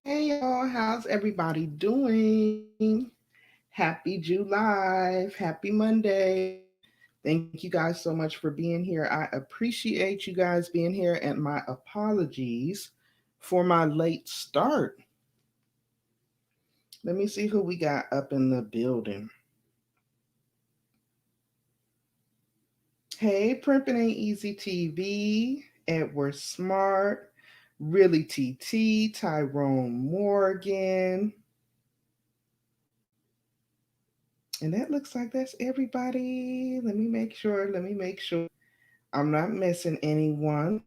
Hey y'all, how's everybody doing? Happy July, happy Monday. Thank you guys so much for being here. I appreciate you guys being here, and my apologies for my late start. Let me see who we got up in the building. Hey, Primping Ain't Easy TV, Edward Smart, Really TT, Tyrone Morgan. And that looks like that's everybody. Let me make sure. I'm not missing anyone.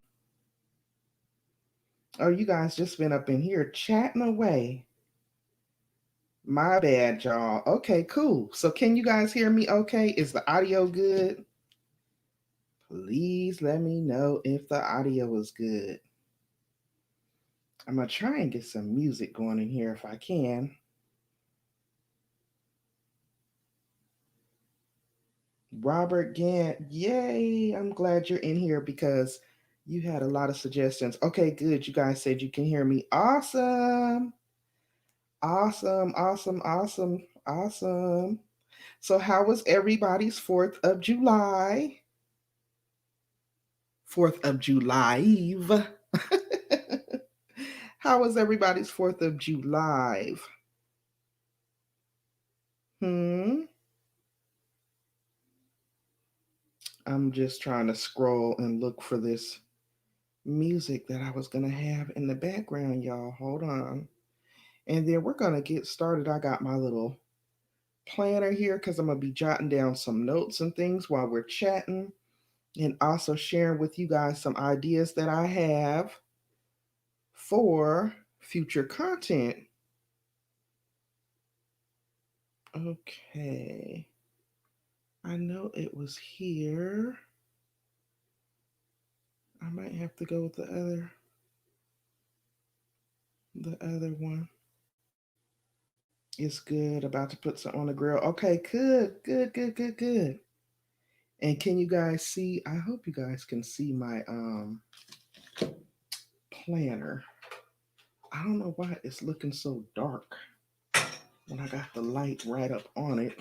Oh, you guys just been up in here chatting away. My bad, y'all. Okay, cool. So can you guys hear me okay? Is the audio good? Please let me know if the audio is good. I'm going to try and get some music going in here if I can. Robert Gant, yay! I'm glad you're in here because you had a lot of suggestions. Okay, good. You guys said you can hear me. Awesome. Awesome, awesome, awesome, awesome. So, how was everybody's 4th of July? 4th of July. How was everybody's 4th of July? Hmm. I'm just trying to scroll and look for this music that I was going to have in the background, y'all. Hold on. And then we're going to get started. I got my little planner here because I'm going to be jotting down some notes and things while we're chatting, and also sharing with you guys some ideas that I have for future content. Okay. I know it was here. I might have to go with the other one. It's good. About to put some on the grill. Okay, good, good, good, good, good. And can you guys see? I hope you guys can see my planner. I don't know why it's looking so dark when I got the light right up on it.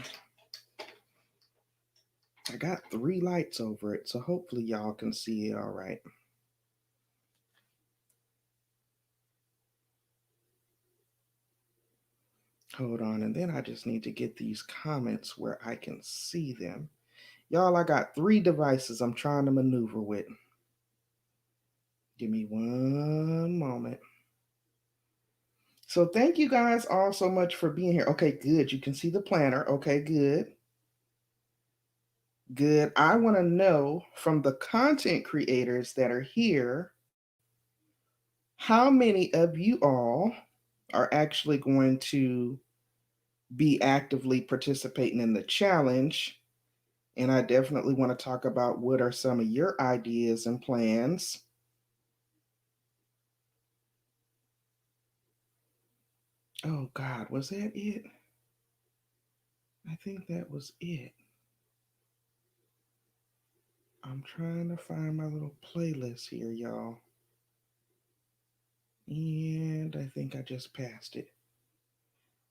I got 3 lights over it, so hopefully y'all can see it all right. Hold on, and then I just need to get these comments where I can see them. Y'all, I got 3 devices I'm trying to maneuver with. Give me one moment. So thank you guys all so much for being here. Okay, good. You can see the planner. Okay, good. Good. I want to know from the content creators that are here, how many of you all are actually going to be actively participating in the challenge? And I definitely want to talk about what are some of your ideas and plans. Oh God, was that it? I think that was it. I'm trying to find my little playlist here, y'all. And I think I just passed it.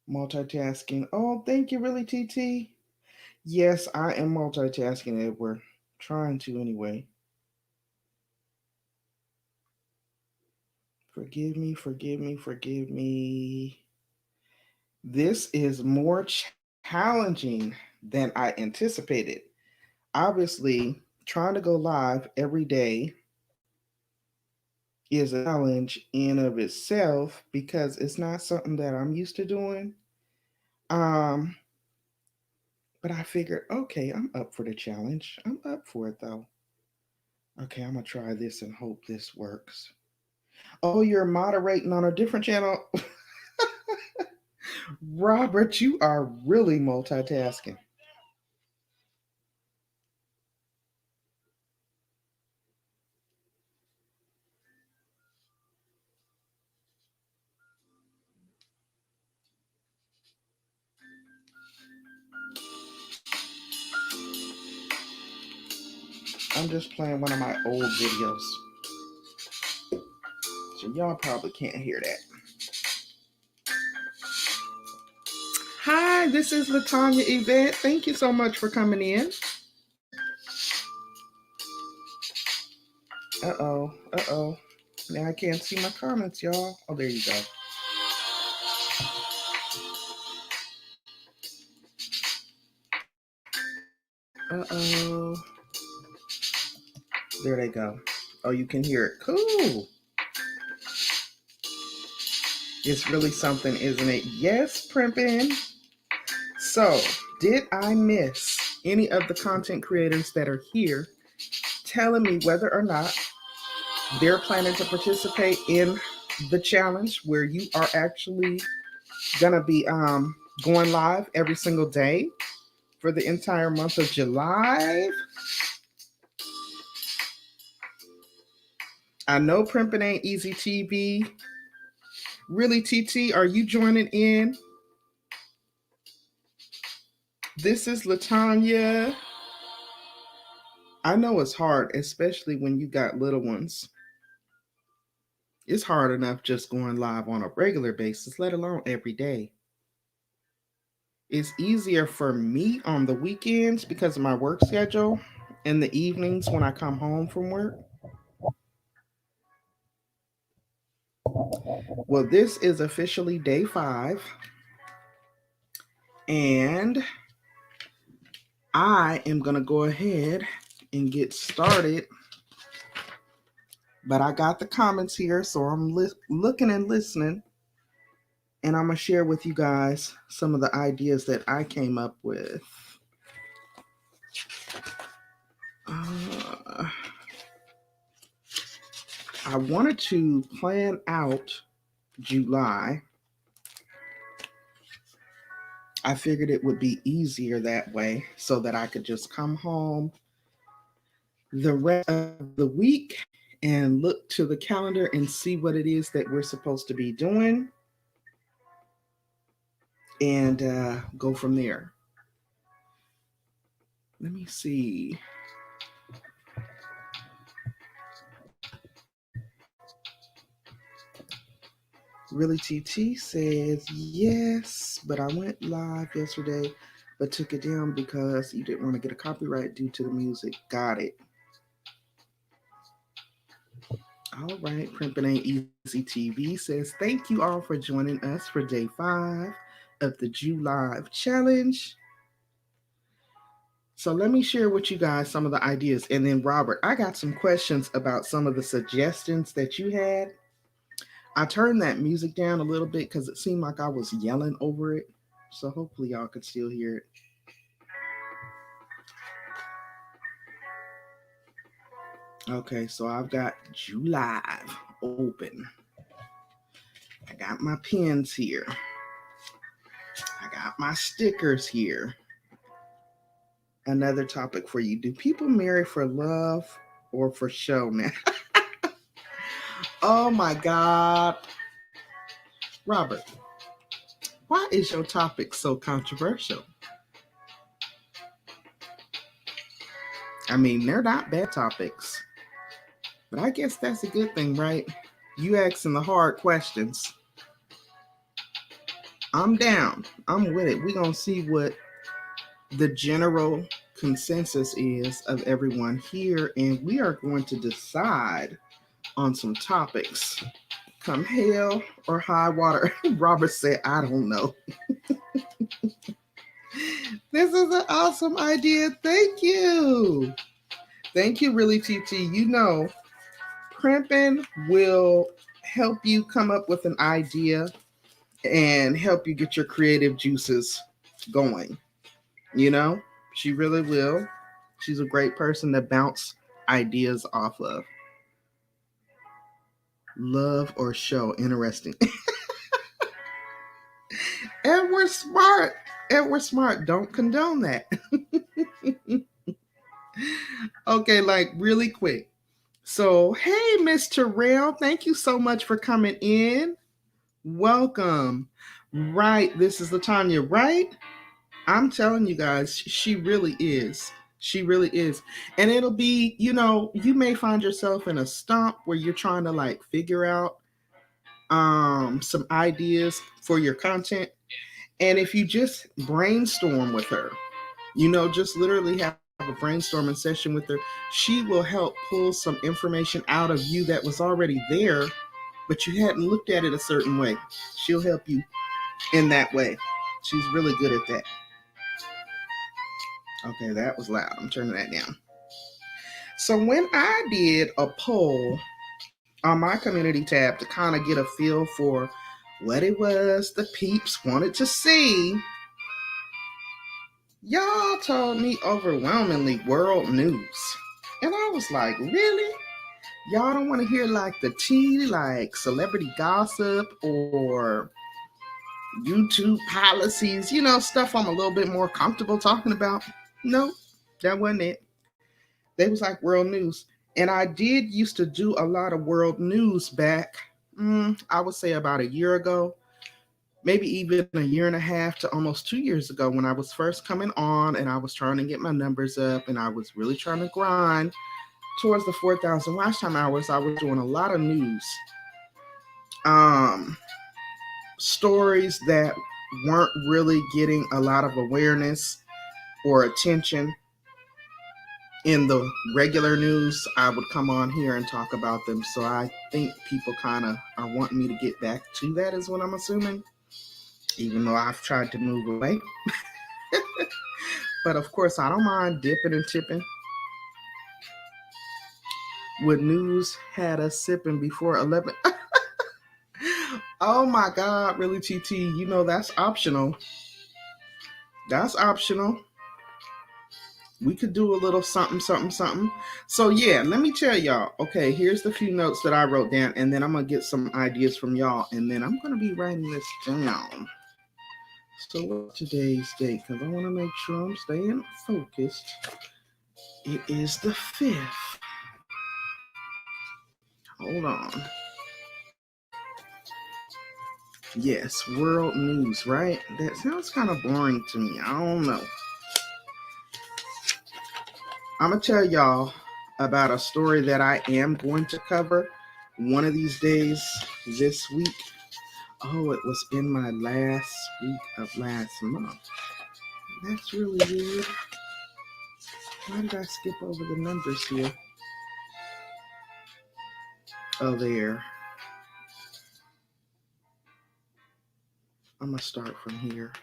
Multitasking. Oh, thank you, really, TT. Yes, I am multitasking, Edward. Trying to anyway. Forgive me, forgive me, forgive me. This is more challenging than I anticipated. Obviously, trying to go live every day is a challenge in of itself because it's not something that I'm used to doing. Um, but I figured, okay, I'm up for the challenge. I'm up for it though. Okay, I'm gonna try this and hope this works. Oh, you're moderating on a different channel. Robert, you are really multitasking. I'm just playing one of my old videos. So y'all probably can't hear that. Hi, this is Latanya Yvette. Thank you so much for coming in. Uh oh, uh oh. Now I can't see my comments, y'all. Oh, there you go. Uh oh. There they go. Oh, you can hear it. Cool. It's really something, isn't it? Yes, Primpin. So, did I miss any of the content creators that are here telling me whether or not they're planning to participate in the challenge where you are actually gonna be going live every single day for the entire month of July? I know Primping ain't easy TV. Really, TT, are you joining in? This is Latanya. I know it's hard, especially when you got little ones. It's hard enough just going live on a regular basis, let alone every day. It's easier for me on the weekends because of my work schedule and the evenings when I come home from work. Well, this is officially day 5, and I am going to go ahead and get started. But I got the comments here, so I'm looking and listening, and I'm going to share with you guys some of the ideas that I came up with. I wanted to plan out July. I figured it would be easier that way so that I could just come home the rest of the week and look to the calendar and see what it is that we're supposed to be doing and go from there. Let me see. Really TT says yes, but I went live yesterday but took it down because you didn't want to get a copyright due to the music. Got it. All right, Primpin' Ain't Easy TV says thank you all for joining us for day 5 of the July challenge. So let me share with you guys some of the ideas. And then Robert, I got some questions about some of the suggestions that you had. I turned that music down a little bit because it seemed like I was yelling over it. So hopefully y'all could still hear it. Okay, so I've got July open. I got my pens here. I got my stickers here. Another topic for you. Do people marry for love or for show now? Oh my God. Robert, why is your topic so controversial? I mean, they're not bad topics. But I guess that's a good thing, right? You asking the hard questions. I'm down. I'm with it. We're going to see what the general consensus is of everyone here, and we are going to decide on some topics. Come hell or high water. Robert said, I don't know. This is an awesome idea. Thank you. Thank you, really, TT. You know, Primpin will help you come up with an idea and help you get your creative juices going. You know, she really will. She's a great person to bounce ideas off of. Love or show. Interesting. And we're smart. And we're smart. Don't condone that. Okay, like really quick. So, hey, Miss Terrell, thank you so much for coming in. Welcome. Right, this is Latanya, right? I'm telling you guys, she really is. She really is. And it'll be, you know, you may find yourself in a stump where you're trying to like figure out some ideas for your content. And if you just brainstorm with her, just literally have a brainstorming session with her, she will help pull some information out of you that was already there, but you hadn't looked at it a certain way. She'll help you in that way. She's really good at that. Okay, that was loud. I'm turning that down. So when I did a poll on my community tab to kind of get a feel for what it was the peeps wanted to see, y'all told me overwhelmingly world news. And I was like, really? Y'all don't want to hear like the tea, like celebrity gossip or YouTube policies, stuff I'm a little bit more comfortable talking about? No, that wasn't it. They was like world news. And I did used to do a lot of world news back, I would say about a year ago, maybe even a year and a half to almost 2 years ago when I was first coming on and I was trying to get my numbers up and I was really trying to grind towards the 4,000 watch time hours. I was doing a lot of news. Um, Stories that weren't really getting a lot of awareness or attention in the regular news, I would come on here and talk about them. So I think people kind of are wanting me to get back to that, is what I'm assuming, even though I've tried to move away. But of course, I don't mind dipping and tipping. Would news had us sipping before 11? Oh my God, really, TT? That's optional. That's optional. We could do a little something, something, something. So yeah, let me tell y'all. Okay, here's the few notes that I wrote down, and then I'm gonna get some ideas from y'all, and then I'm gonna be writing this down. So what's today's date? Because I want to make sure I'm staying focused. It is the 5th. Hold on. Yes, world news, right? That sounds kind of boring to me. I don't know. I'm going to tell y'all about a story that I am going to cover one of these days this week. Oh, it was in my last week of last month. That's really weird. Why did I skip over the numbers here? Oh, there. I'm going to start from here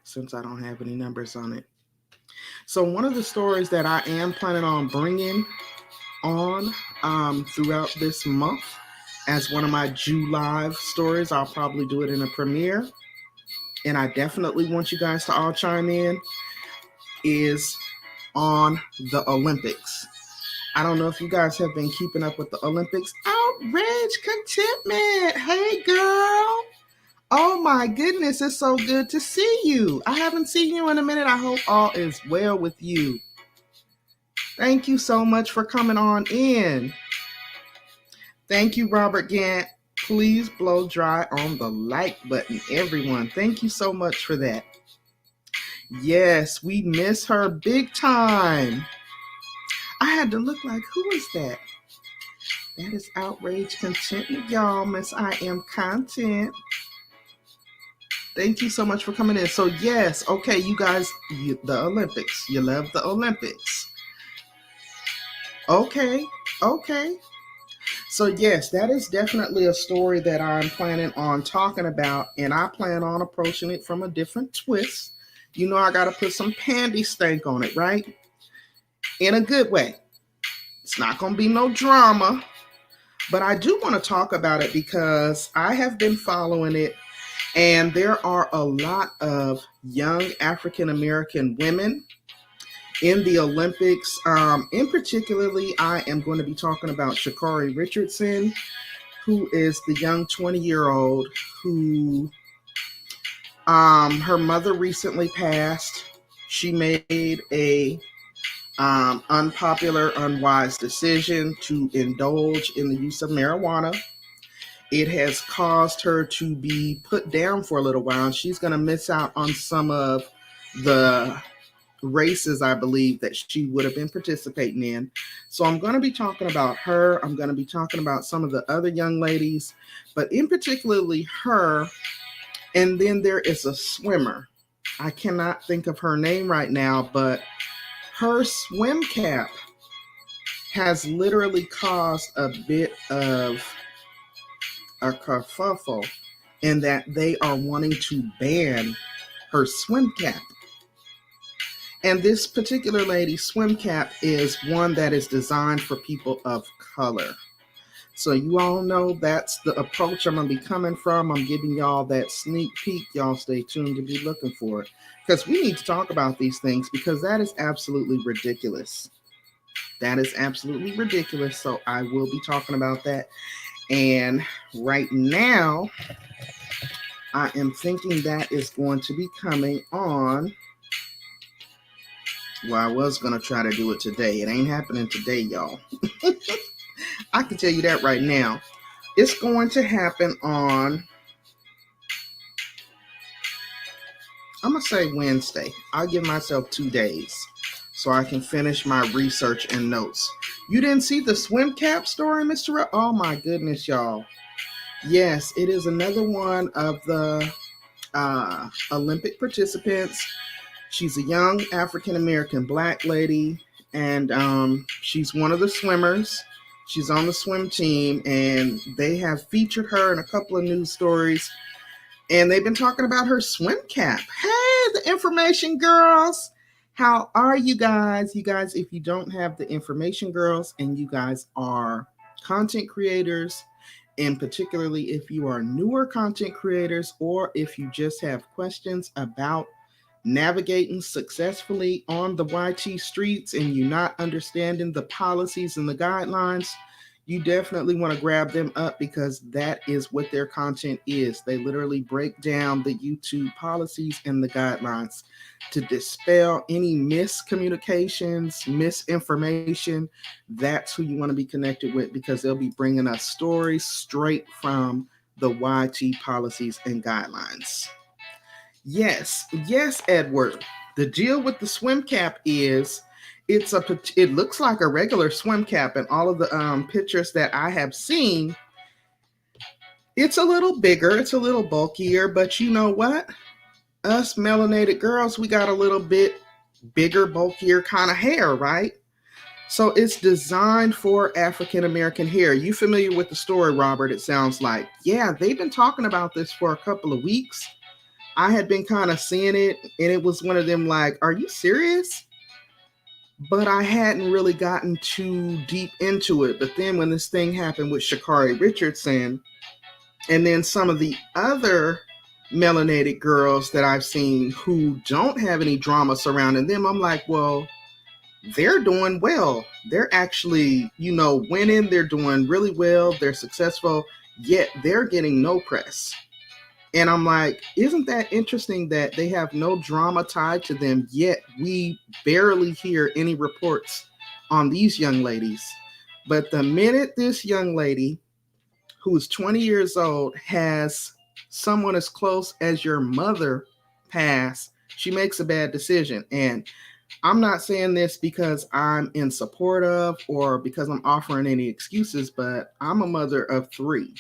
since I don't have any numbers on it. So one of the stories that I am planning on bringing on throughout this month as one of my July stories, I'll probably do it in a premiere, and I definitely want you guys to all chime in, is on the Olympics. I don't know if you guys have been keeping up with the Olympics. Outrage contentment. Hey, girl. Oh my goodness, it's so good to see you. I haven't seen you in a minute. I hope all is well with you. Thank you so much for coming on in. Thank you, Robert Gant. Please blow dry on the like button, everyone. Thank you so much for that. Yes, we miss her big time. I had to look like, who is that? That is Outrage Contentment, y'all. Miss I Am Content. Thank you so much for coming in. So yes, okay, you guys, the Olympics. You love the Olympics. Okay. So yes, that is definitely a story that I'm planning on talking about, and I plan on approaching it from a different twist. I got to put some Pandi stank on it, right? In a good way. It's not going to be no drama, but I do want to talk about it because I have been following it. And there are a lot of young African American women in the Olympics. In particularly, I am going to be talking about Sha'Carri Richardson, who is the young 20-year-old who her mother recently passed. She made a unpopular, unwise decision to indulge in the use of marijuana. It has caused her to be put down for a little while. She's going to miss out on some of the races, I believe, that she would have been participating in. So I'm going to be talking about her. I'm going to be talking about some of the other young ladies, but in particularly her, And then there is a swimmer. I cannot think of her name right now, but her swim cap has literally caused a bit of a kerfuffle in that they are wanting to ban her swim cap. And this particular lady's swim cap is one that is designed for people of color. So you all know that's the approach I'm gonna be coming from. I'm giving y'all that sneak peek. Y'all stay tuned to be looking for it. Because we need to talk about these things because that is absolutely ridiculous. That is absolutely ridiculous. So I will be talking about that. And right now, I am thinking that is going to be coming on. Well, I was going to try to do it today. It ain't happening today, y'all. I can tell you that right now. It's going to happen on, I'm going to say Wednesday. I'll give myself 2 days so I can finish my research and notes. You didn't see the swim cap story, Mr. Oh my goodness, y'all. Yes, it is another one of the Olympic participants. She's a young African American black lady, and she's one of the swimmers. She's on the swim team, and they have featured her in a couple of news stories. And they've been talking about her swim cap. Hey, the information girls. How are you guys? You guys, if you don't have the information girls and you guys are content creators, and particularly if you are newer content creators or if you just have questions about navigating successfully on the YT streets and you're not understanding the policies and the guidelines, you definitely want to grab them up because that is what their content is. They literally break down the YouTube policies and the guidelines to dispel any miscommunications, misinformation. That's who you want to be connected with because they'll be bringing us stories straight from the YT policies and guidelines. Yes, yes, Edward. The deal with the swim cap is it looks like a regular swim cap, and all of the pictures that I have seen, it's a little bigger, it's a little bulkier, but you know what? Us melanated girls, we got a little bit bigger, bulkier kind of hair, right? So it's designed for African American hair. You familiar with the story, Robert? It sounds like. Yeah, they've been talking about this for a couple of weeks. I had been kind of seeing it, and it was one of them like, are you serious? But I hadn't really gotten too deep into it. But then when this thing happened with Sha'Carri Richardson, and then some of the other melanated girls that I've seen who don't have any drama surrounding them, I'm like, well, they're doing well. They're actually, winning. They're doing really well. They're successful, yet they're getting no press. And I'm like, isn't that interesting that they have no drama tied to them, yet we barely hear any reports on these young ladies. But the minute this young lady, who is 20 years old, has someone as close as your mother pass, she makes a bad decision. And I'm not saying this because I'm in support of or because I'm offering any excuses, but I'm a mother of 3.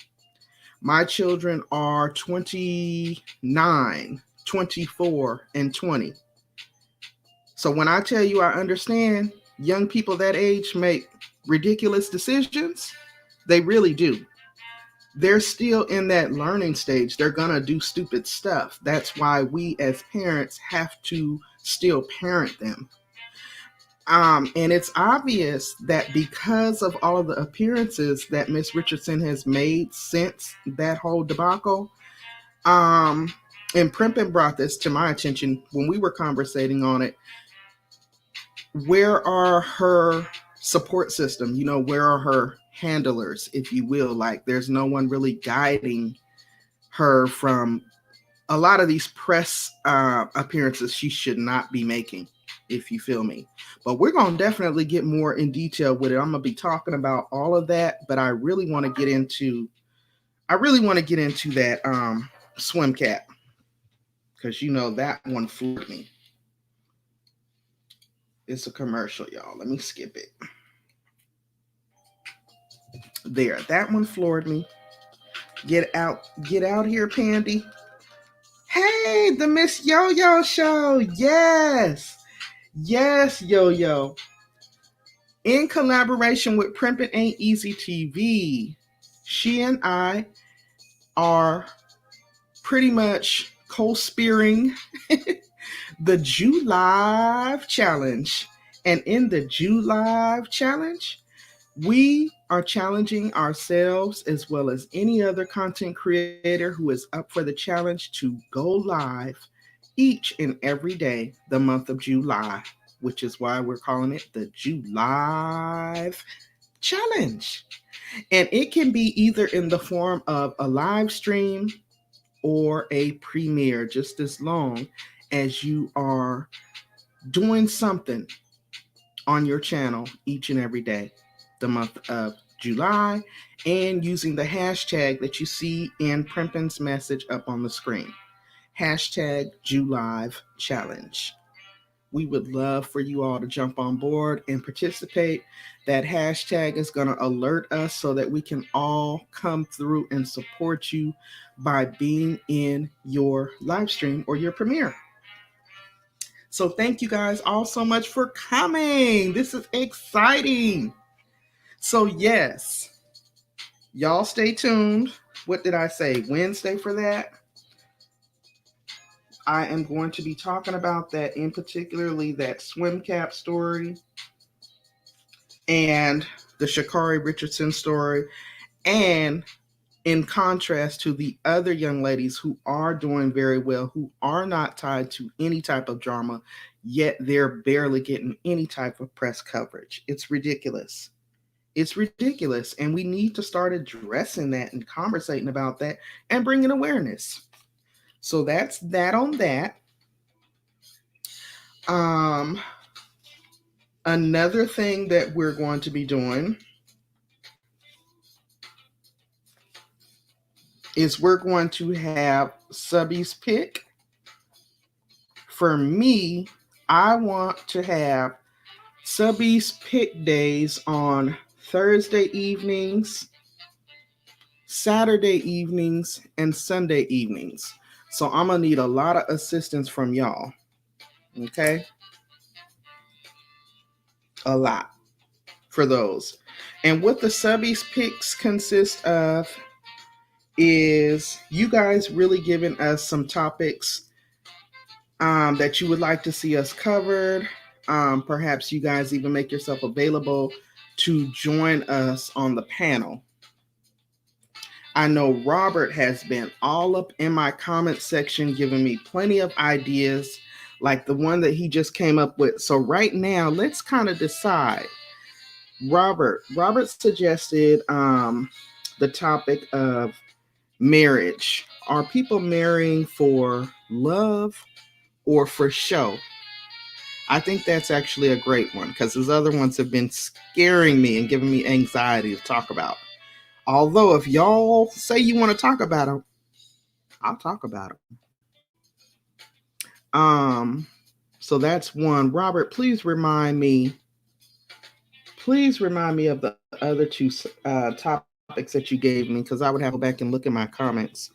My children are 29, 24, and 20. So when I tell you I understand young people that age make ridiculous decisions, they really do. They're still in that learning stage. They're going to do stupid stuff. That's why we as parents have to still parent them. And it's obvious that because of all of the appearances that Miss Richardson has made since that whole debacle, and Primpin brought this to my attention when we were conversating on it. Where are her support system? Where are her handlers, if you will? Like, there's no one really guiding her from a lot of these press appearances she should not be making, if you feel me. But we're going to definitely get more in detail with it. I'm going to be talking about all of that, but I really want to get into that swim cap because that one floored me. It's a commercial, y'all. Let me skip it. There, that one floored me. Get out here, Pandi. Hey, the Miss Yo Yo Show. Yes. Yes, Yo Yo. In collaboration with Primpin' Ain't Easy TV, she and I are pretty much co-spearing the July Challenge. And in the July Challenge, we are challenging ourselves as well as any other content creator who is up for the challenge to go live each and every day the month of July, which is why we're calling it the July Challenge. And it can be either in the form of a live stream or a premiere, just as long as you are doing something on your channel each and every day, the month of July, and using the hashtag that you see in Primpin's message up on the screen. Hashtag July Challenge. We would love for you all to jump on board and participate. That hashtag is going to alert us so that we can all come through and support you by being in your live stream or your premiere. So thank you guys all so much for coming. This is exciting. So yes, y'all stay tuned. What did I say? Wednesday for that? I am going to be talking about that, in particularly that swim cap story and the Sha'Carri Richardson story, and in contrast to the other young ladies who are doing very well, who are not tied to any type of drama, yet they're barely getting any type of press coverage. It's ridiculous. It's ridiculous. And we need to start addressing that and conversating about that and bringing awareness. So that's that on that. Another thing that we're going to be doing is we're going to have Subby's Pick. For me, I want to have Subby's Pick days on Thursday evenings, Saturday evenings, and Sunday evenings. So I'm going to need a lot of assistance from y'all. Okay? A lot for those. And what the Subby's Picks consist of is you guys really giving us some topics that you would like to see us covered. Perhaps you guys even make yourself available to join us on the panel. I know Robert has been all up in my comment section giving me plenty of ideas, like the one that he just came up with. So right now, let's kind of decide. Robert suggested the topic of marriage. Are people marrying for love or for show? I think that's actually a great one because his other ones have been scaring me and giving me anxiety to talk about. Although if y'all say you want to talk about them, I'll talk about them. So that's one. Robert, please remind me of the other two topics that you gave me, because I would have to go back and look at my comments.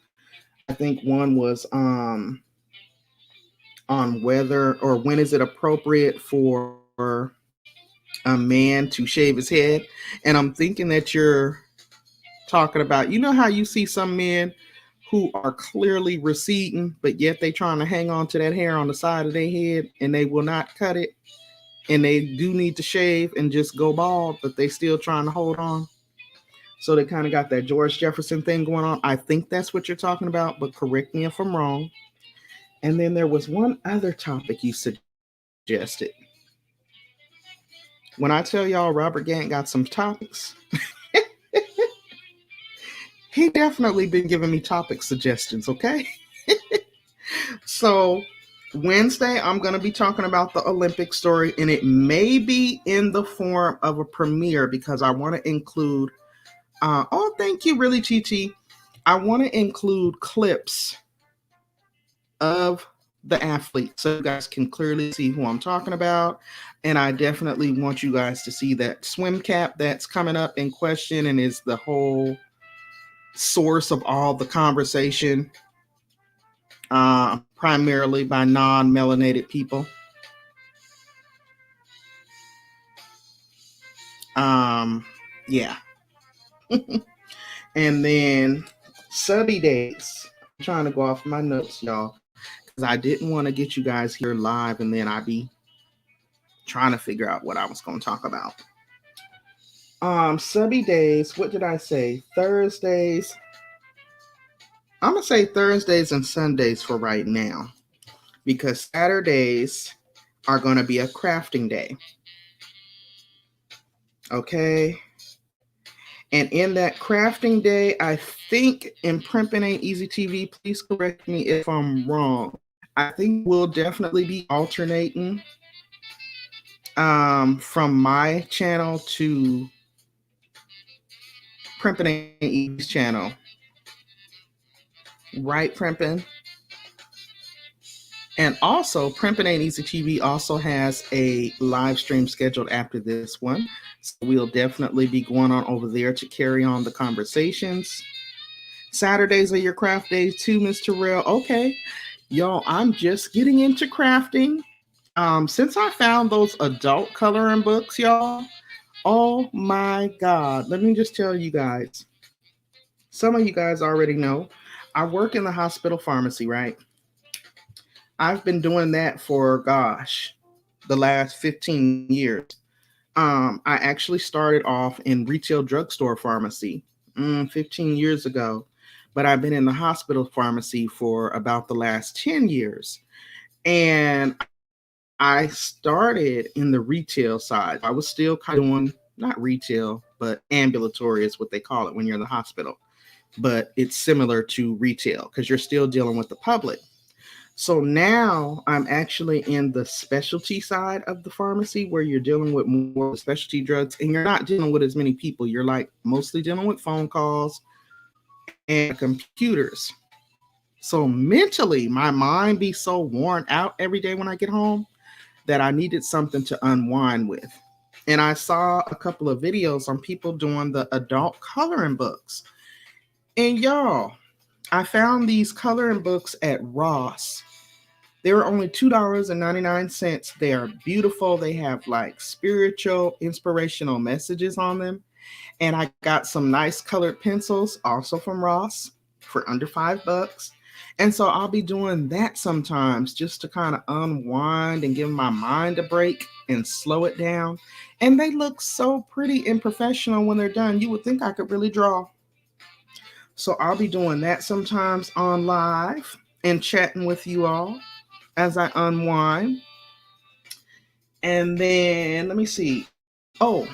I think one was on whether or when is it appropriate for a man to shave his head. And I'm thinking that you're talking about, you know how you see some men who are clearly receding, but yet they trying to hang on to that hair on the side of their head and they will not cut it. And they do need to shave and just go bald, but they still trying to hold on. So they kind of got that George Jefferson thing going on. I think that's what you're talking about, but correct me if I'm wrong. And then there was one other topic you suggested. When I tell y'all Robert Gant got some topics, he definitely been giving me topic suggestions, okay? So Wednesday, I'm going to be talking about the Olympic story, and it may be in the form of a premiere because I want to include, thank you, really, Chi. I want to include clips of the athlete so you guys can clearly see who I'm talking about. And I definitely want you guys to see that swim cap that's coming up in question and is the whole source of all the conversation. primarily by non-melanated people. Yeah. And then subby days. I'm trying to go off my notes, y'all, because I didn't want to get you guys here live and then I'd be trying to figure out what I was going to talk about. Subby days. What did I say? Thursdays. I'm gonna say Thursdays and Sundays for right now because Saturdays are gonna be a crafting day. Okay. And in that crafting day, I think in Primping Ain't Easy TV, please correct me if I'm wrong. I think we'll definitely be alternating from my channel to Primping Ain't Easy's channel. Right, Primping? And also, Primping Ain't Easy TV also has a live stream scheduled after this one. So we'll definitely be going on over there to carry on the conversations. Saturdays are your craft days too, Miss Terrell. Okay. Y'all, I'm just getting into crafting. Since I found those adult coloring books, y'all, oh my God. Let me just tell you guys. Some of you guys already know. I work in the hospital pharmacy, right? I've been doing that for, gosh, the last 15 years. I actually started off in retail drugstore pharmacy 15 years ago, but I've been in the hospital pharmacy for about the last 10 years. And I started in the retail side. I was still kind of doing, not retail, but ambulatory is what they call it when you're in the hospital. But it's similar to retail because you're still dealing with the public. So now I'm actually in the specialty side of the pharmacy where you're dealing with more specialty drugs and you're not dealing with as many people. You're like mostly dealing with phone calls and computers. So mentally, my mind be so worn out every day when I get home that I needed something to unwind with. And I saw a couple of videos on people doing the adult coloring books. And y'all, I found these coloring books at Ross. They were only $2.99. They are beautiful. They have like spiritual, inspirational messages on them. And I got some nice colored pencils also from Ross for under $5. And so I'll be doing that sometimes just to kind of unwind and give my mind a break and slow it down. And they look so pretty and professional when they're done. You would think I could really draw. So I'll be doing that sometimes on live and chatting with you all as I unwind. And then let me see. Oh,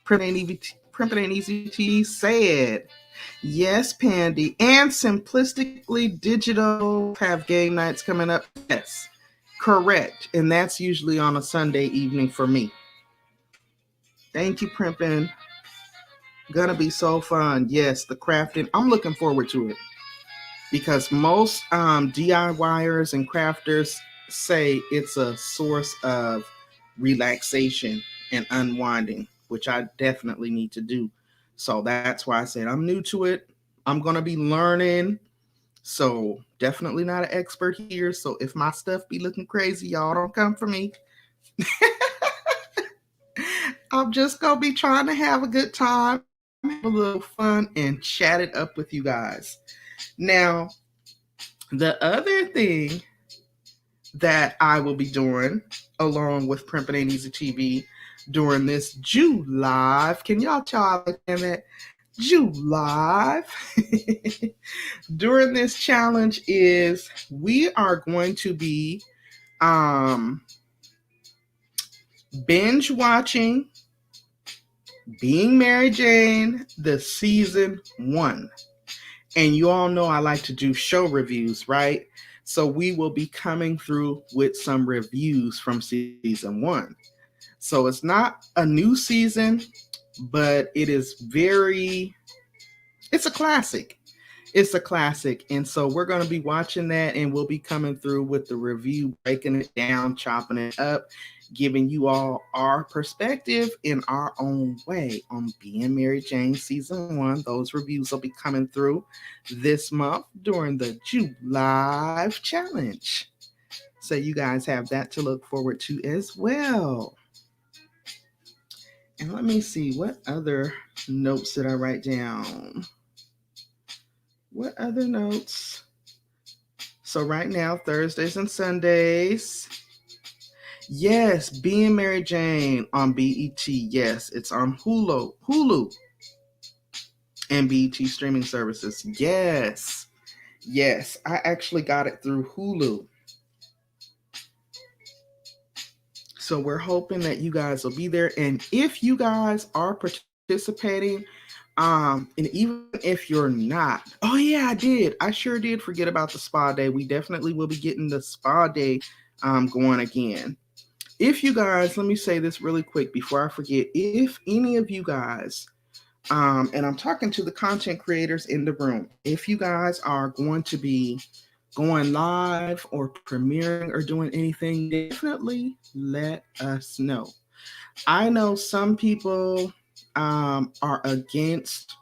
Primping Ain't Easy T said, yes, Pandi, and Simplistically Digital have game nights coming up. Yes, correct. And that's usually on a Sunday evening for me. Thank you, Primping. Gonna be so fun. Yes, the crafting. I'm looking forward to it because most DIYers and crafters say it's a source of relaxation and unwinding, which I definitely need to do. So that's why I said I'm new to it. I'm going to be learning. So definitely not an expert here. So if my stuff be looking crazy, y'all don't come for me. I'm just going to be trying to have a good time, have a little fun, and chat it up with you guys. Now, the other thing that I will be doing along with Primping Ain't Easy TV during this July. Can y'all tell I like that? July. During this challenge is we are going to be binge watching Being Mary Jane, the season 1. And you all know I like to do show reviews, right? So we will be coming through with some reviews from season 1. So it's not a new season, but it's a classic. It's a classic. And so we're going to be watching that and we'll be coming through with the review, breaking it down, chopping it up. giving you all our perspective in our own way on Being Mary Jane Season 1. Those reviews will be coming through this month during the July Challenge. So you guys have that to look forward to as well. And let me see, what other notes did I write down? What other notes? So right now, Thursdays and Sundays. Yes, Being Mary Jane on BET. Yes, it's on Hulu, and BET streaming services. Yes, yes, I actually got it through Hulu. So we're hoping that you guys will be there. And if you guys are participating, and even if you're not, oh yeah, I did. I sure did forget about the spa day. We definitely will be getting the spa day going again. If you guys, let me say this really quick before I forget. If any of you guys, and I'm talking to the content creators in the room, if you guys are going to be going live or premiering or doing anything, definitely let us know. I know some people are against,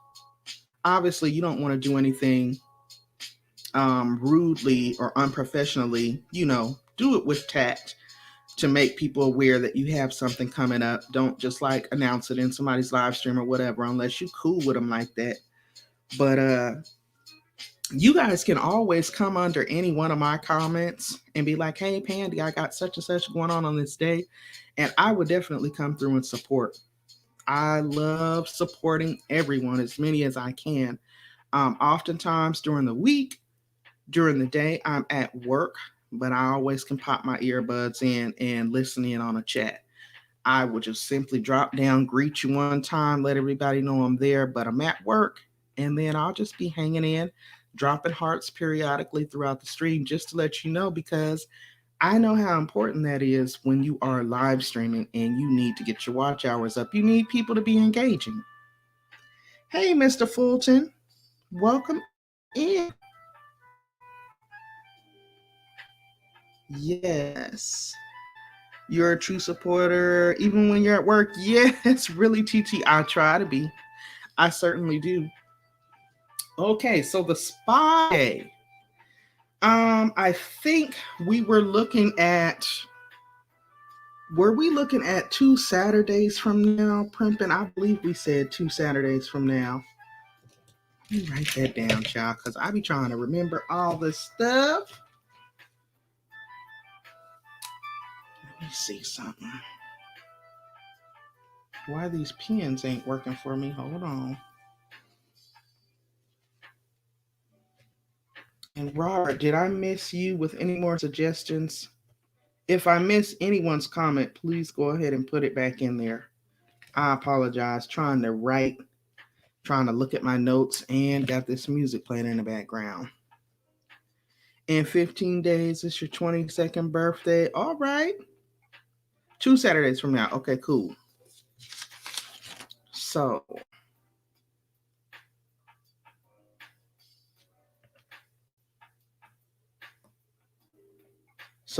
obviously, you don't want to do anything rudely or unprofessionally, do it with tact to make people aware that you have something coming up. Don't just like announce it in somebody's live stream or whatever, unless you cool with them like that. But you guys can always come under any one of my comments and be like, hey, Pandi, I got such and such going on this day. And I would definitely come through and support. I love supporting everyone, as many as I can. Oftentimes during the week, during the day, I'm at work, but I always can pop my earbuds in and listen in on a chat. I will just simply drop down, greet you one time, let everybody know I'm there, but I'm at work. And then I'll just be hanging in, dropping hearts periodically throughout the stream just to let you know, because I know how important that is when you are live streaming and you need to get your watch hours up. You need people to be engaging. Hey, Mr. Fulton, welcome in. Yes. You're a true supporter, even when you're at work. Yes, really, TT. I try to be. I certainly do. Okay, so the spa day. I think we were looking at. Were we looking at 2 Saturdays from now, Primping? I believe we said 2 Saturdays from now. Let me write that down, child, because I be trying to remember all this stuff. Let me see something. Why these pens ain't working for me? Hold on. And Robert, did I miss you with any more suggestions? If I miss anyone's comment, please go ahead and put it back in there. I apologize. Trying to look at my notes, and got this music playing in the background. In 15 days, it's your 22nd birthday. All right. 2 Saturdays from now. Okay, cool. So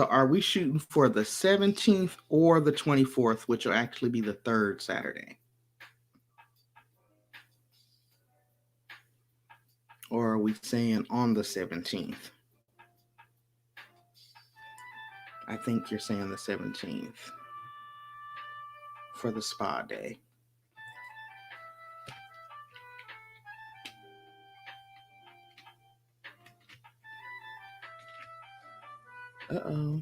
are we shooting for the 17th or the 24th, which will actually be the third Saturday? Or are we saying on the 17th? I think you're saying the 17th for the spa day. Uh-oh.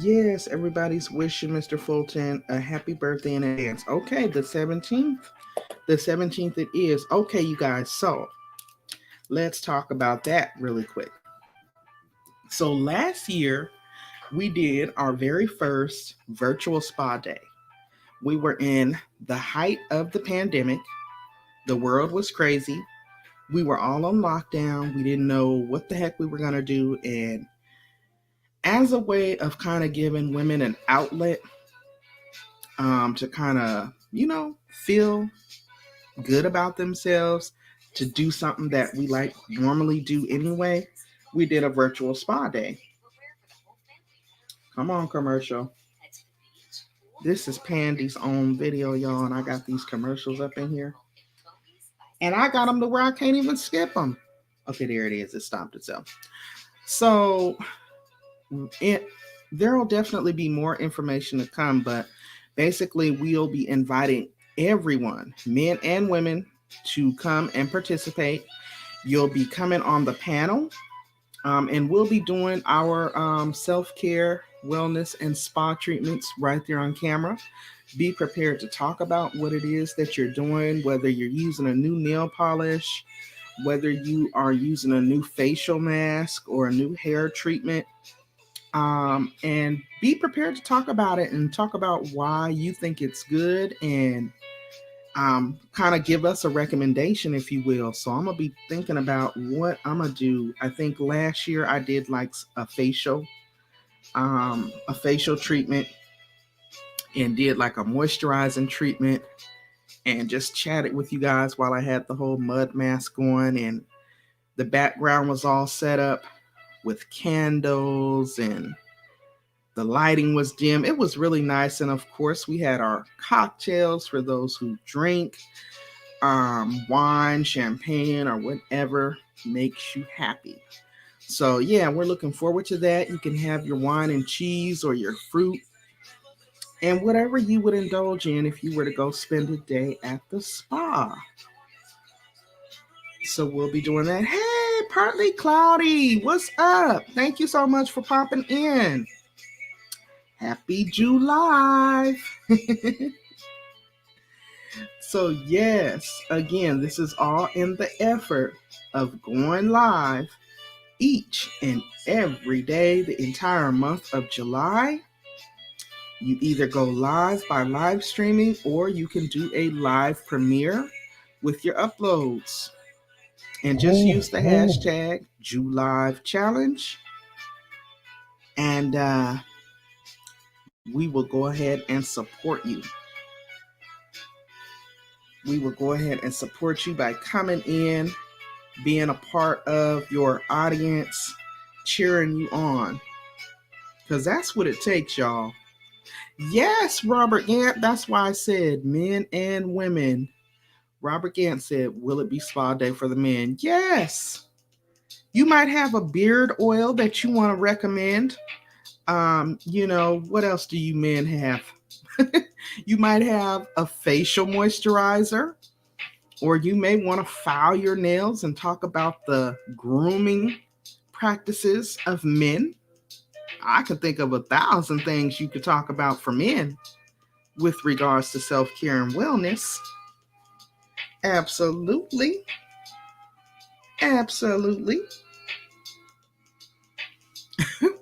Yes, everybody's wishing Mr. Fulton a happy birthday in advance. Okay, the 17th. The 17th it is. Okay, you guys. So let's talk about that really quick. So last year, we did our very first virtual spa day. We were in the height of the pandemic. The world was crazy. We were all on lockdown. We didn't know what the heck we were going to do. And as a way of kind of giving women an outlet to kind of, feel good about themselves, to do something that we like normally do anyway, we did a virtual spa day. Come on, commercial. This is Pandy's own video, y'all, and I got these commercials up in here. And I got them to where I can't even skip them. Okay, there it is. It stopped itself. So there will definitely be more information to come, but basically we'll be inviting everyone, men and women, to come and participate. You'll be coming on the panel, and we'll be doing our self-care, wellness, and spa treatments right there on camera. Be prepared to talk about what it is that you're doing, whether you're using a new nail polish, whether you are using a new facial mask or a new hair treatment. And be prepared to talk about it and talk about why you think it's good, and kind of give us a recommendation, if you will. So I'm gonna be thinking about what I'm gonna do. I think last year I did like a facial treatment, and did like a moisturizing treatment, and just chatted with you guys while I had the whole mud mask on, and the background was all set up with candles, and the lighting was dim. It was really nice. And of course, we had our cocktails for those who drink, wine, champagne, or whatever makes you happy. So yeah, we're looking forward to that. You can have your wine and cheese or your fruit and whatever you would indulge in if you were to go spend a day at the spa. So we'll be doing that. Hey, Partly Cloudy, what's up? Thank you so much for popping in. Happy July. So yes, again, this is all in the effort of going live each and every day, the entire month of July. You either go live by live streaming, or you can do a live premiere with your uploads. And just use the hashtag JuLiveChallenge. And we will go ahead and support you. We will go ahead and support you by coming in, being a part of your audience, cheering you on. Because that's what it takes, y'all. Yes, Robert Gant. That's why I said men and women. Robert Gant said, will it be spa day for the men? Yes. You might have a beard oil that you want to recommend. What else do you men have? You might have a facial moisturizer, or you may want to file your nails and talk about the grooming practices of men. I could think of 1,000 things you could talk about for men with regards to self-care and wellness. Absolutely. Absolutely.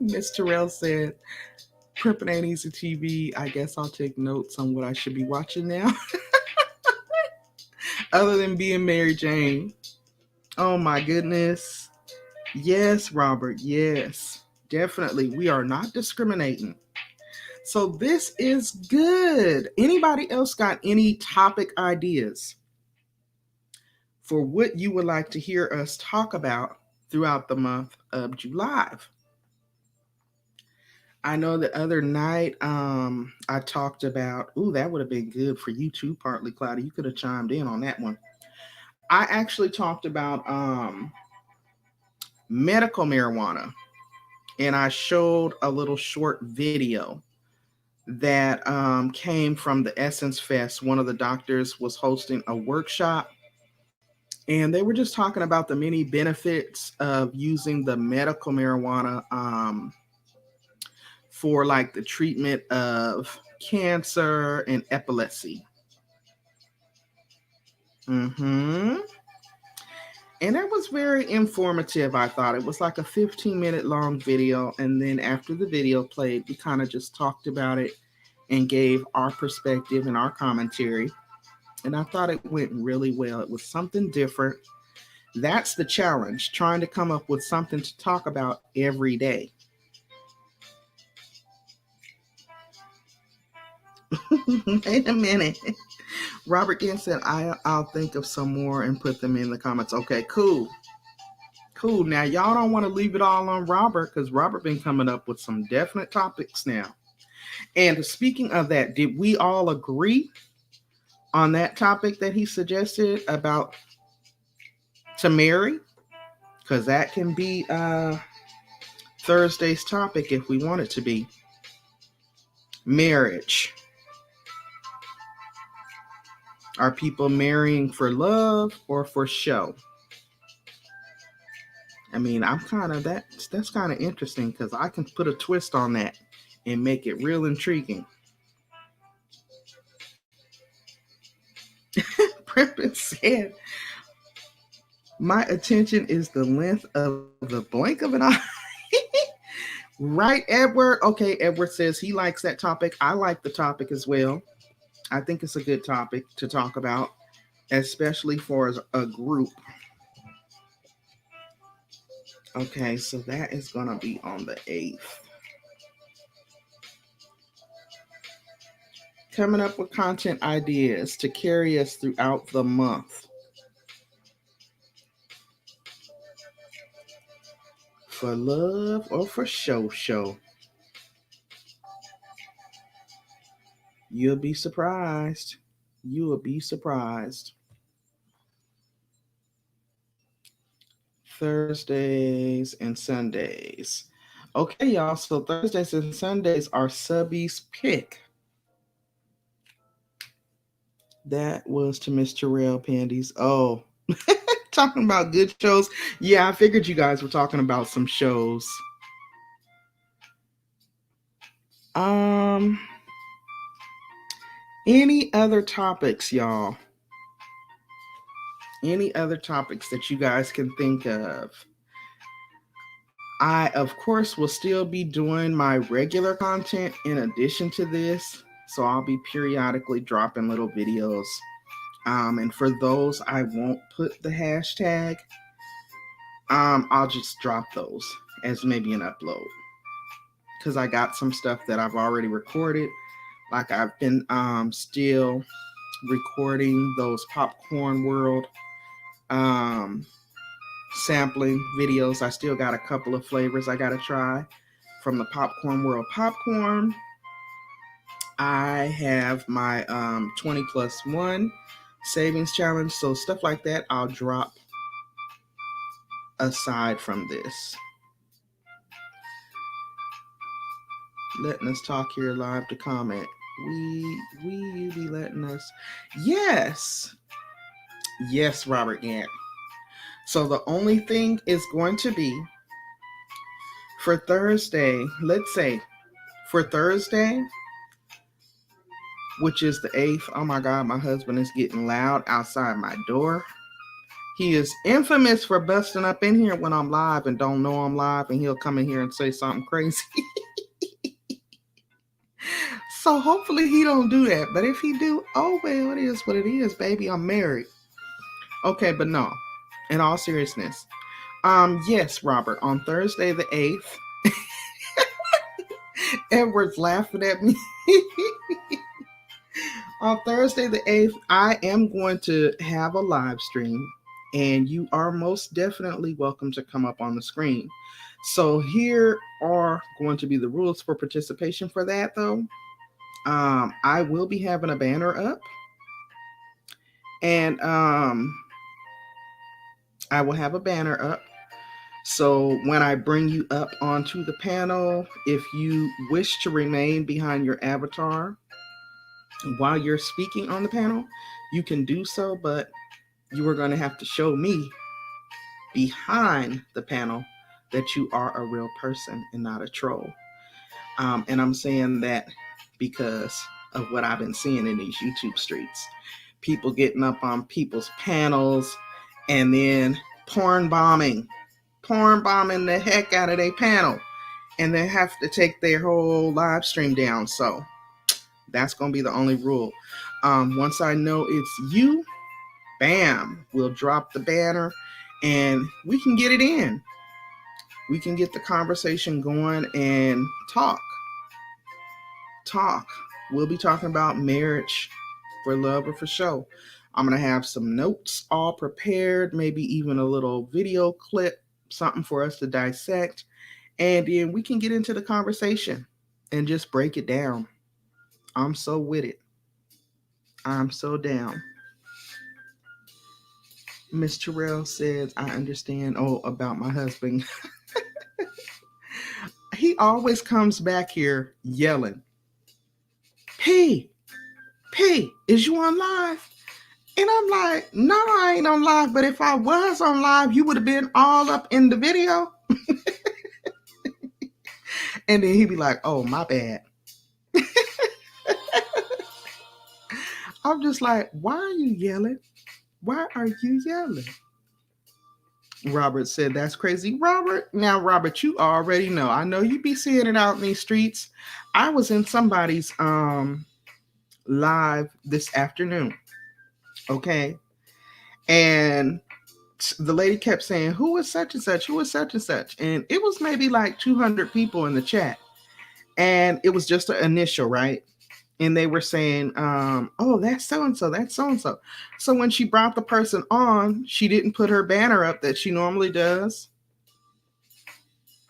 Miss Terrell said, Crippin' Ain't Easy TV. I guess I'll take notes on what I should be watching now. Other than being Mary Jane. Oh my goodness. Yes, Robert. Yes. Definitely. We are not discriminating. So this is good. Anybody else got any topic ideas for what you would like to hear us talk about throughout the month of July? I know the other night I talked about, that would have been good for you too, Partly Cloudy. You could have chimed in on that one. I actually talked about medical marijuana, and I showed a little short video that came from the Essence Fest. One of the doctors was hosting a workshop, and they were just talking about the many benefits of using the medical marijuana for like the treatment of cancer and epilepsy. And it was very informative, I thought. It was like a 15-minute long video, and then after the video played, we kind of just talked about it and gave our perspective and our commentary. And I thought it went really well. It was something different. That's the challenge, trying to come up with something to talk about every day. Wait a minute. Robert Gant said, I'll think of some more and put them in the comments. Okay, cool. cool. Now y'all don't want to leave it all on Robert because Robert been coming up with some definite topics now. And speaking of that, did we all agree on that topic that he suggested about to marry? Because that can be Thursday's topic if we want it to be marriage. Are people marrying for love or for show? I mean, I'm kind of that's kind of interesting because I can put a twist on that and make it real intriguing. Primpin said, "My attention is the length of the blink of an eye." Right, Edward? Okay, Edward says he likes that topic. I like the topic as well. I think it's a good topic to talk about, especially for a group. Okay, so that is going to be on the 8th. Coming up with content ideas to carry us throughout the month. For love or for show? You'll be surprised. You will be surprised. Thursdays and Sundays. Okay, y'all. So Thursdays and Sundays are Subby's pick. That was to Miss Terrell Pandies. Oh, talking about good shows. Yeah, I figured you guys were talking about some shows. Any other topics, y'all? Any other topics that you guys can think of? I, of course, will still be doing my regular content in addition to this. So I'll be periodically dropping little videos. And for those, I won't put the hashtag. I'll just drop those as maybe an upload. Because I got some stuff that I've already recorded. Like I've been still recording those Popcorn World sampling videos. I still got a couple of flavors I gotta try from the Popcorn World popcorn. I have my 20+1 savings challenge, so stuff like that I'll drop aside from this. Letting us talk here live to comment. You be letting us? Yes, Robert Gant. So the only thing is going to be for Thursday, let's say for Thursday, which is the 8th. Oh my God, my husband is getting loud outside my door. He is infamous for busting up in here when I'm live and don't know I'm live, and he'll come in here and say something crazy. So hopefully he don't do that. But if he do, oh well, it is what it is, baby. I'm married. Okay, but no. In all seriousness. Yes, Robert, on Thursday the 8th. Edward's laughing at me. On Thursday the 8th, I am going to have a live stream, and you are most definitely welcome to come up on the screen. So here are going to be the rules for participation for that, though. I will be having a banner up, and I will have a banner up. So when I bring you up onto the panel, if you wish to remain behind your avatar while you're speaking on the panel, you can do so, but you are going to have to show me behind the panel that you are a real person and not a troll. And I'm saying that because of what I've been seeing in these YouTube streets. People getting up on people's panels and then porn bombing the heck out of their panel, and they have to take their whole live stream down. So that's going to be the only rule. Once I know it's you, bam, we'll drop the banner and we can get it in. We can get the conversation going and talk. We'll be talking about marriage, for love or for show. I'm going to have some notes all prepared, maybe even a little video clip something for us to dissect, and then we can get into the conversation and just break it down. I'm so with it. I'm so down. Miss Terrell says, I understand. Oh, about my husband. He always comes back here yelling, P, P, is you on live? And I'm like, no, I ain't on live. But if I was on live, you would have been all up in the video. And then he'd be like, oh, my bad. I'm just like, why are you yelling? Why are you yelling? Robert said, that's crazy. Robert, now, Robert, you already know. I know you be seeing it out in these streets. I was in somebody's live this afternoon. Okay. And the lady kept saying, who is such and such? Who is such and such? And it was maybe like 200 people in the chat. And it was just an initial, right? And they were saying, oh, that's so and so, that's so and so. So when she brought the person on, she didn't put her banner up that she normally does.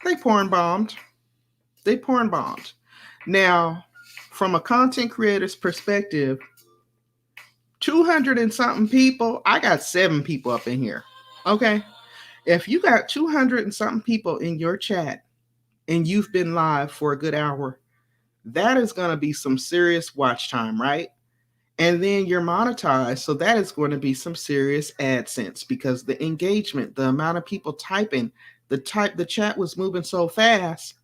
They porn bombed. They porn bombed. Now, from a content creator's perspective, 200 and something people, I got 7 people up in here. Okay. If you got 200 and something people in your chat and you've been live for a good hour, that is going to be some serious watch time, right? And then you're monetized. So that is going to be some serious AdSense because the engagement, the amount of people typing, the chat was moving so fast.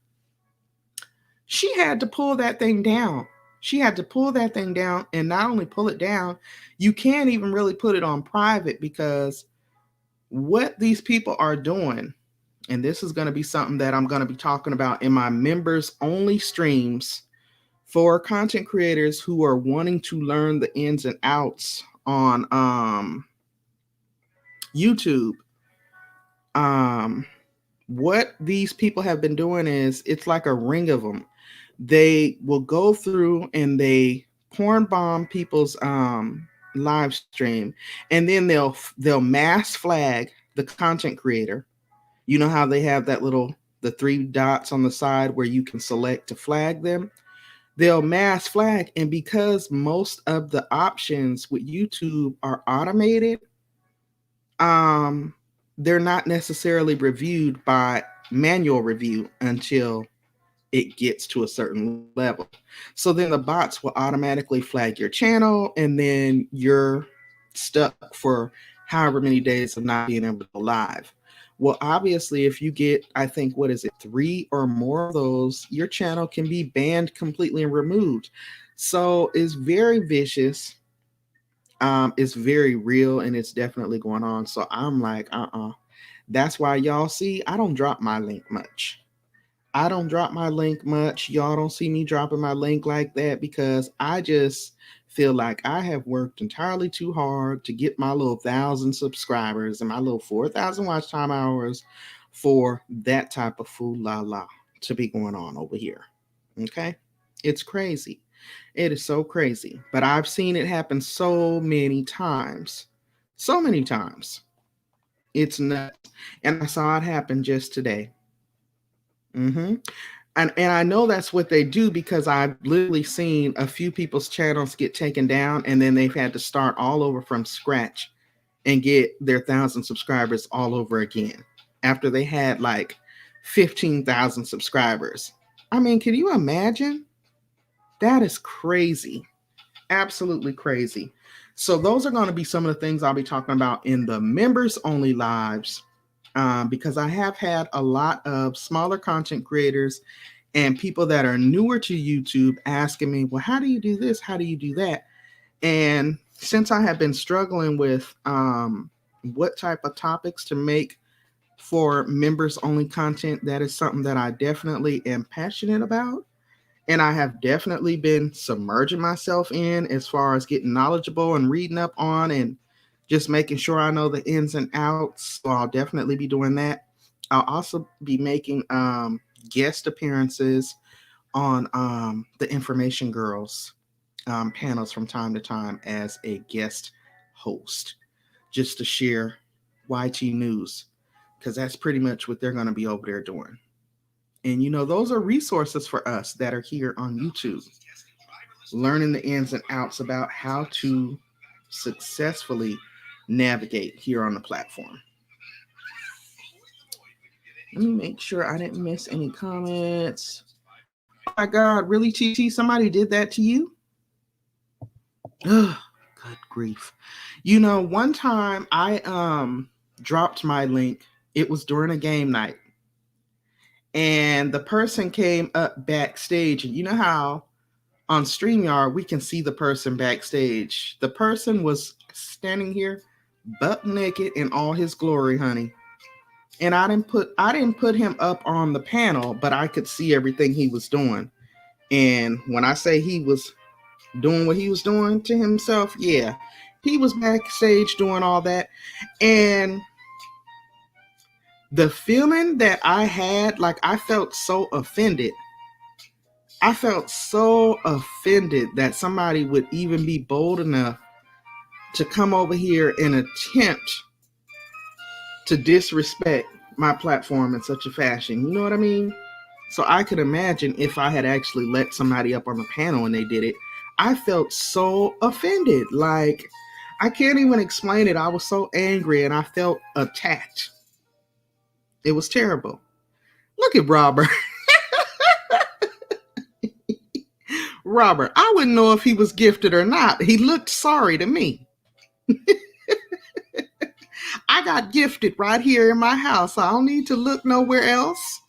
She had to pull that thing down. She had to pull that thing down, and not only pull it down, you can't even really put it on private because what these people are doing, and this is going to be something that I'm going to be talking about in my members only streams for content creators who are wanting to learn the ins and outs on YouTube. What these people have been doing is it's like a ring of them. They will go through and they porn bomb people's live stream, and then they'll mass flag the content creator. You know how they have that the 3 dots on the side where you can select to flag them? They'll mass flag, and because most of the options with YouTube are automated, they're not necessarily reviewed by manual review until it gets to a certain level. So then the bots will automatically flag your channel, and then you're stuck for however many days of not being able to go live. Well, obviously, if you get, I think, 3 or more of those, your channel can be banned completely and removed. So it's very vicious. It's very real, and it's definitely going on. So I'm like, That's why y'all see, I don't drop my link much. I don't drop my link much. Y'all don't see me dropping my link like that because I just feel like I have worked entirely too hard to get my little 1,000 subscribers and my little 4,000 watch time hours for that type of fool la la to be going on over here. Okay? It's crazy. It is so crazy. But I've seen it happen so many times. So many times. It's nuts. And I saw it happen just today. Mm-hmm. And I know that's what they do because I've literally seen a few people's channels get taken down and then they've had to start all over from scratch and get their 1,000 subscribers all over again after they had like 15,000 subscribers. I mean, can you imagine? That is crazy. Absolutely crazy. So those are going to be some of the things I'll be talking about in the members only lives. Because I have had a lot of smaller content creators and people that are newer to YouTube asking me, well, how do you do this? How do you do that? And since I have been struggling with what type of topics to make for members only content, that is something that I definitely am passionate about. And I have definitely been submerging myself in as far as getting knowledgeable and reading up on and just making sure I know the ins and outs. So I'll definitely be doing that. I'll also be making guest appearances on the Information Girls panels from time to time as a guest host, just to share YT news, because that's pretty much what they're going to be over there doing. And those are resources for us that are here on YouTube, learning the ins and outs about how to successfully navigate here on the platform. Let me make sure I didn't miss any comments. Oh my God, really, TT? Somebody did that to you? Ugh, good grief. One time I dropped my link. It was during a game night. And the person came up backstage, and you know how on StreamYard we can see the person backstage. The person was standing here butt naked in all his glory, honey. And I didn't put him up on the panel, but I could see everything he was doing. And when I say he was doing what he was doing to himself, yeah, he was backstage doing all that. And the feeling that I had, like, I felt so offended. I felt so offended that somebody would even be bold enough to come over here and attempt to disrespect my platform in such a fashion. You know what I mean? So I could imagine if I had actually let somebody up on the panel and they did it. I felt so offended. Like, I can't even explain it. I was so angry and I felt attacked. It was terrible. Look at Robert. Robert, I wouldn't know if he was gifted or not. He looked sorry to me. I got gifted right here in my house. I don't need to look nowhere else.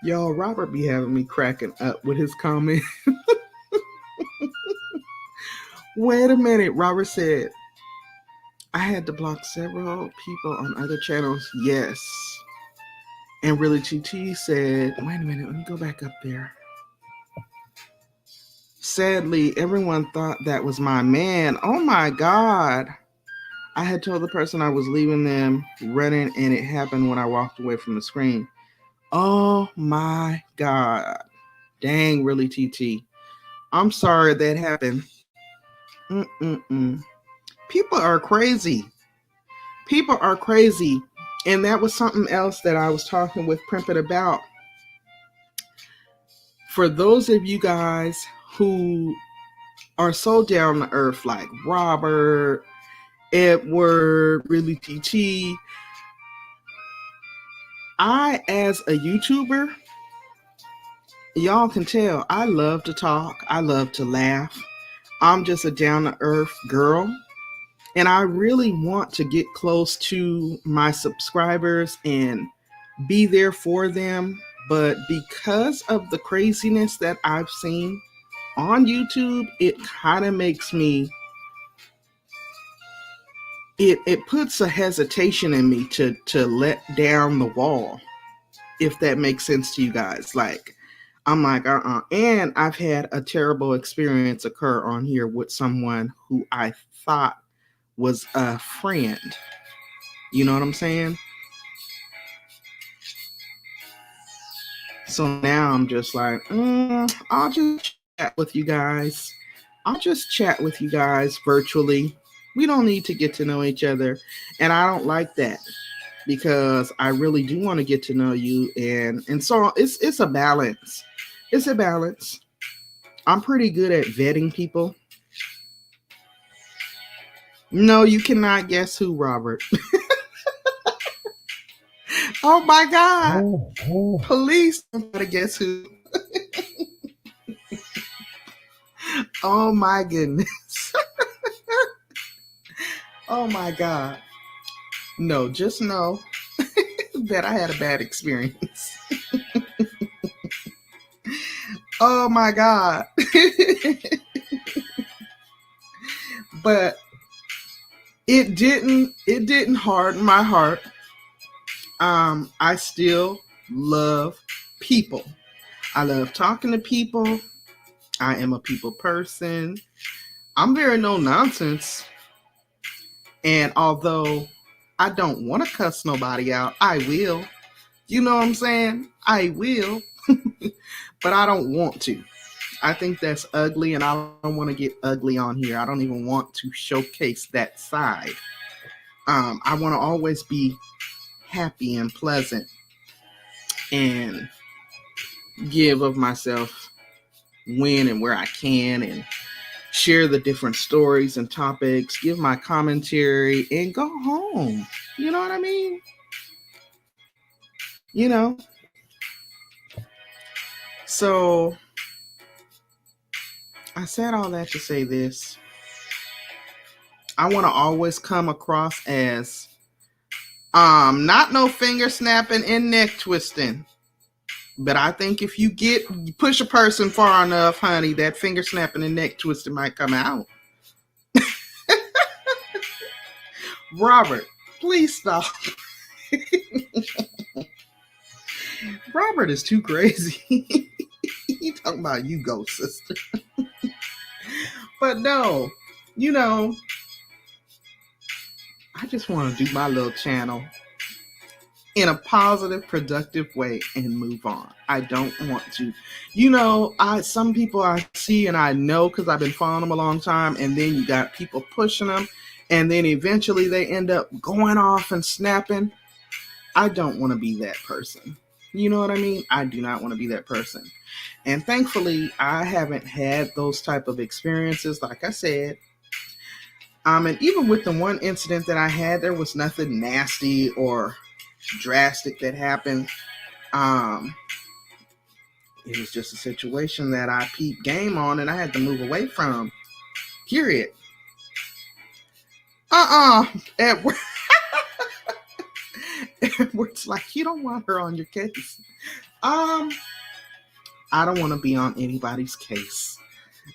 Y'all, Robert be having me cracking up with his comment. Wait a minute. Robert said, I had to block several people on other channels. Yes. And Really TT said, wait a minute, let me go back up there. Sadly, everyone thought that was my man. Oh my God. I had told the person I was leaving them running, and it happened when I walked away from the screen. Oh my God. Dang, Really TT. I'm sorry that happened. People are crazy. People are crazy. And that was something else that I was talking with Primpet about. For those of you guys who are so down to earth, like Robert, Edward, Really TT, I, as a YouTuber, y'all can tell I love to talk. I love to laugh. I'm just a down to earth girl. And I really want to get close to my subscribers and be there for them. But because of the craziness that I've seen on YouTube, it kind of makes me, it puts a hesitation in me to let down the wall, if that makes sense to you guys. Like, I'm like, And I've had a terrible experience occur on here with someone who I thought was a friend. You know what I'm saying? So now I'm just like, I'll just chat with you guys. I'll just chat with you guys virtually. We don't need to get to know each other. And I don't like that, because I really do want to get to know you. And so it's a balance. It's a balance. I'm pretty good at vetting people. No, you cannot guess who, Robert. Oh my God. Police don't gotta guess who. Oh my goodness. Oh my God. No, just know that I had a bad experience. Oh my God. But it didn't harden my heart. I still love people. I love talking to people. I am a people person. I'm very no nonsense. And although I don't want to cuss nobody out, I will. You know what I'm saying? I will. But I don't want to. I think that's ugly, and I don't want to get ugly on here. I don't even want to showcase that side. I want to always be happy and pleasant and give of myself when and where I can and share the different stories and topics, give my commentary, and go home. You know what I mean? You know? So I said all that to say this. I want to always come across as not no finger snapping and neck twisting. But I think if you push a person far enough, honey, that finger snapping and neck twisting might come out. Robert, please stop. Robert is too crazy. He talking about you go, sister. But no, you know, I just want to do my little channel in a positive, productive way and move on. I don't want to, some people I see and I know because I've been following them a long time, and then you got people pushing them, and then eventually they end up going off and snapping. I don't want to be that person. You know what I mean? I do not want to be that person. And thankfully, I haven't had those type of experiences, like I said. And even with the one incident that I had, there was nothing nasty or drastic that happened. It was just a situation that I peeped game on and I had to move away from. Period. Edward. Edward's like, you don't want her on your case. I don't want to be on anybody's case.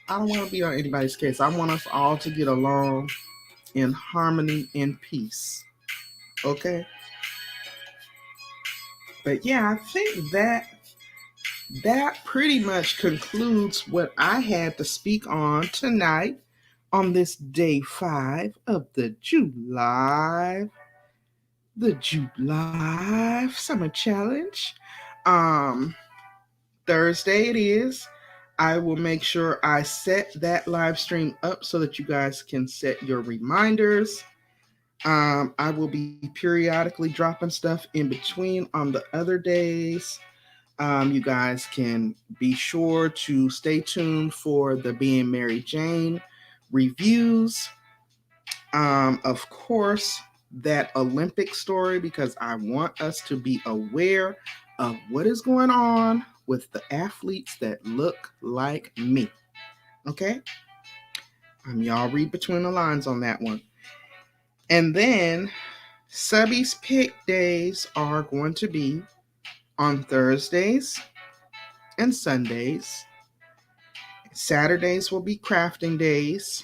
I don't want to be on anybody's case. I want us all to get along in harmony and peace. Okay? But yeah, I think that pretty much concludes what I had to speak on tonight on this day 5 of the July Summer Challenge. Thursday it is. I will make sure I set that live stream up so that you guys can set your reminders. I will be periodically dropping stuff in between on the other days. You guys can be sure to stay tuned for the Being Mary Jane reviews. Of course, that Olympic story, because I want us to be aware of what is going on with the athletes that look like me. Okay? Y'all read between the lines on that one. And then Subby's pick days are going to be on Thursdays and Sundays. Saturdays will be crafting days,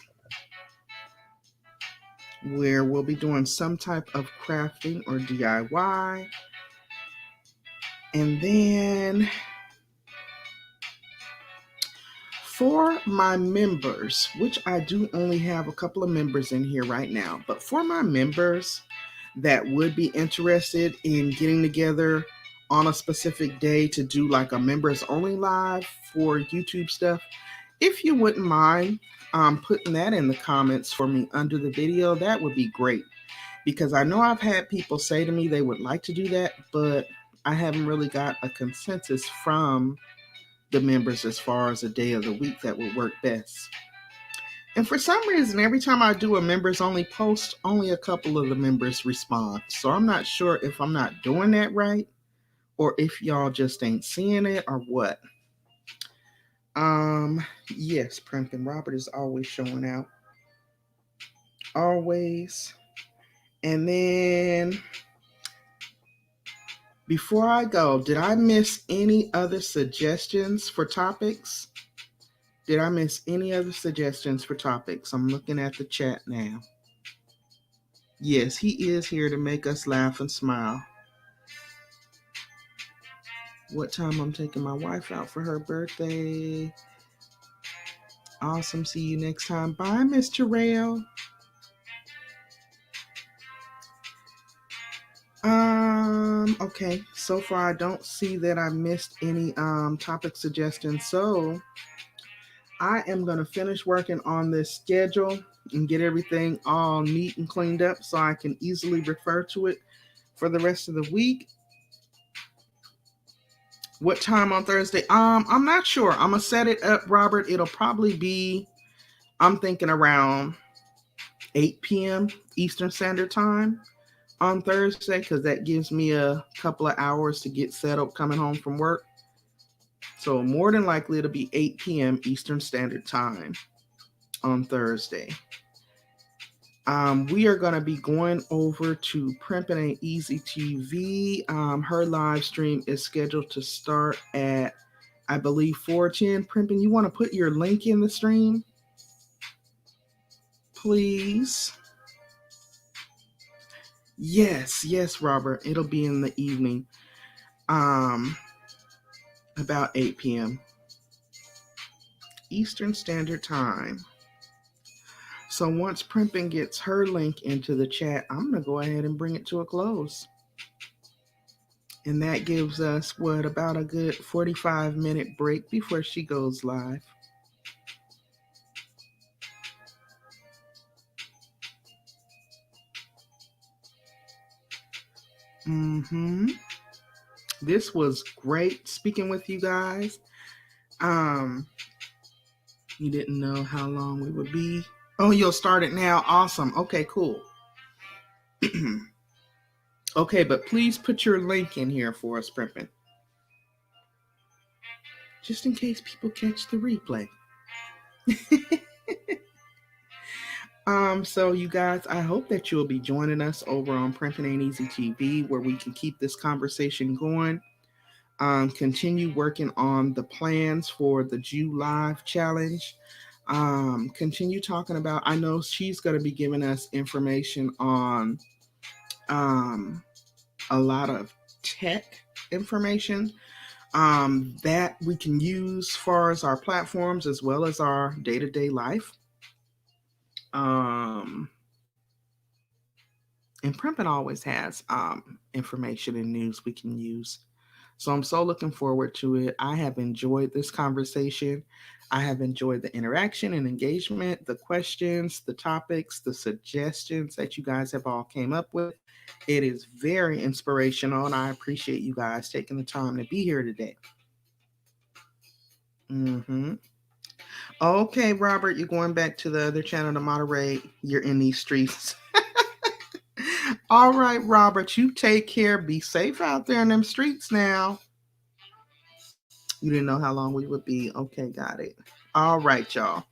where we'll be doing some type of crafting or DIY. And then for my members, which I do only have a couple of members in here right now, but for my members that would be interested in getting together on a specific day to do like a members only live for YouTube stuff, if you wouldn't mind putting that in the comments for me under the video, that would be great. Because I know I've had people say to me they would like to do that, but I haven't really got a consensus from the members as far as a day of the week that would work best. And for some reason, every time I do a members only post, only a couple of the members respond. So I'm not sure if I'm not doing that right or if y'all just ain't seeing it or what. Yes, Primpkin Robert is always showing out. Always. And then before I go, did I miss any other suggestions for topics? Did I miss any other suggestions for topics? I'm looking at the chat now. Yes, he is here to make us laugh and smile. What time I'm taking my wife out for her birthday. Awesome. See you next time. Bye, Miss Terrell. Okay. So far, I don't see that I missed any topic suggestions. So I am going to finish working on this schedule and get everything all neat and cleaned up so I can easily refer to it for the rest of the week. What time on Thursday? I'm not sure. I'm gonna set it up, Robert. It'll probably be, I'm thinking around 8 p.m. Eastern Standard Time on Thursday, because that gives me a couple of hours to get set up coming home from work. So more than likely it'll be 8 p.m. Eastern Standard Time on Thursday. We are going to be going over to Primpin' Ain't Easy TV. Her live stream is scheduled to start at, I believe, 4:10. Primpin', you want to put your link in the stream, please? Yes, yes, Robert. It'll be in the evening, um, about 8 p.m. Eastern Standard Time. So once Primpin gets her link into the chat, I'm going to go ahead and bring it to a close. And that gives us, what, about a good 45-minute break before she goes live. This was great speaking with you guys. You didn't know how long we would be. Oh, you'll start it now. Awesome. Okay, cool. Okay, but please put your link in here for us, Primpin, just in case people catch the replay. So you guys, I hope that you'll be joining us over on Primpin' Ain't Easy TV, where we can keep this conversation going. Continue working on the plans for the Jew Live Challenge. Continue talking about, I know she's going to be giving us information on a lot of tech information that we can use as far as our platforms as well as our day-to-day life. And Primpin always has information and news we can use. So I'm so looking forward to it. I have enjoyed this conversation. I have enjoyed the interaction and engagement, the questions, the topics, the suggestions that you guys have all came up with. It is very inspirational, and I appreciate you guys taking the time to be here today. Okay, Robert, you're going back to the other channel to moderate. You're in these streets. All right, Robert, you take care. Be safe out there in them streets now. You didn't know how long we would be. Okay, got it. All right, y'all.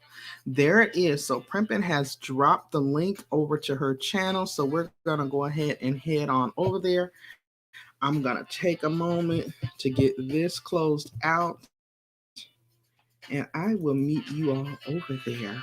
There it is. So Primpin has dropped the link over to her channel. So we're going to go ahead and head on over there. I'm going to take a moment to get this closed out. And I will meet you all over there.